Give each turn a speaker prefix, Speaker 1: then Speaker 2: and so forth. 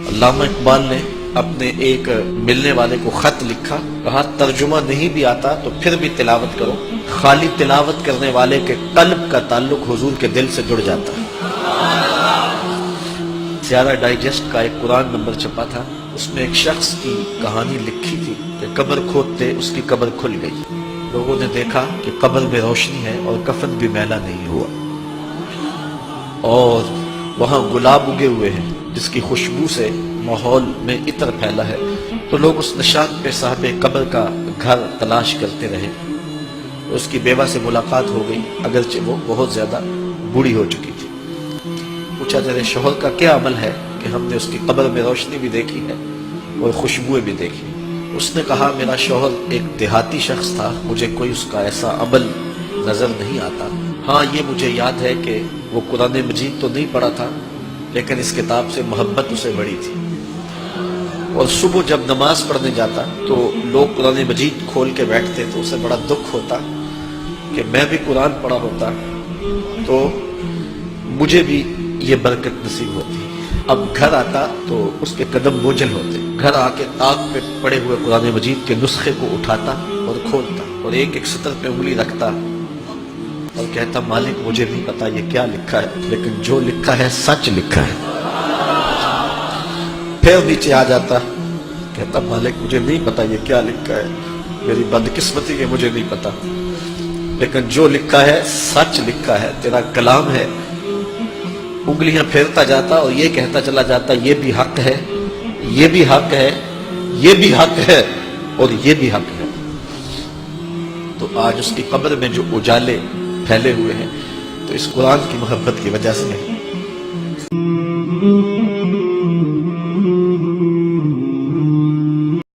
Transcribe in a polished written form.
Speaker 1: علامہ اقبال نے اپنے ایک ملنے والے کو خط لکھا، کہا ترجمہ نہیں بھی آتا تو پھر بھی تلاوت کرو، خالی تلاوت کرنے والے کے قلب کا تعلق حضور کے دل سے جڑ جاتا ہے۔ سیارہ ڈائجسٹ کا ایک قرآن نمبر چھپا تھا، اس میں ایک شخص کی کہانی لکھی تھی کہ قبر کھودتے اس کی قبر کھل گئی، لوگوں نے دیکھا کہ قبر میں روشنی ہے اور کفن بھی میلا نہیں ہوا، اور وہاں گلاب اگے ہوئے ہیں جس کی خوشبو سے ماحول میں عطر پھیلا ہے، تو لوگ اس نشان پہ صاحب قبر کا گھر تلاش کرتے رہے۔ اس کی بیوہ سے ملاقات ہو گئی، اگرچہ وہ بہت زیادہ بوڑھی ہو چکی تھی۔ پوچھا تیرے شوہر کا کیا عمل ہے کہ ہم نے اس کی قبر میں روشنی بھی دیکھی ہے اور خوشبوئیں بھی دیکھی؟ اس نے کہا میرا شوہر ایک دیہاتی شخص تھا، مجھے کوئی اس کا ایسا عمل نظر نہیں آتا، ہاں یہ مجھے یاد ہے کہ وہ قرآن مجید تو نہیں پڑھا تھا لیکن اس کتاب سے محبت اسے بڑی تھی، اور صبح جب نماز پڑھنے جاتا تو لوگ قرآن مجید کھول کے بیٹھتے تو اسے بڑا دکھ ہوتا کہ میں بھی قرآن پڑھا ہوتا تو مجھے بھی یہ برکت نصیب ہوتی۔ اب گھر آتا تو اس کے قدم بوجھل ہوتے، گھر آ کے طاق پہ پڑے ہوئے قرآن مجید کے نسخے کو اٹھاتا اور کھولتا اور ایک ایک سطر پہ انگلی رکھتا اور کہتا مالک مجھے نہیں پتا یہ کیا لکھا ہے لیکن جو لکھا ہے سچ لکھا ہے۔ پھر نیچے آ جاتا، کہتا مالک مجھے نہیں پتا یہ کیا لکھا ہے، میری بدقسمتی کہ مجھے نہیں پتا، لیکن جو لکھا ہے سچ لکھا ہے، تیرا کلام ہے۔ انگلیاں پھیرتا جاتا اور یہ کہتا چلا جاتا یہ بھی حق ہے، یہ بھی حق ہے، یہ بھی حق ہے اور یہ بھی حق ہے۔ تو آج اس کی قبر میں جو اجالے پھیلے ہوئے ہیں تو اس قرآن کی محبت کی وجہ سے ہے۔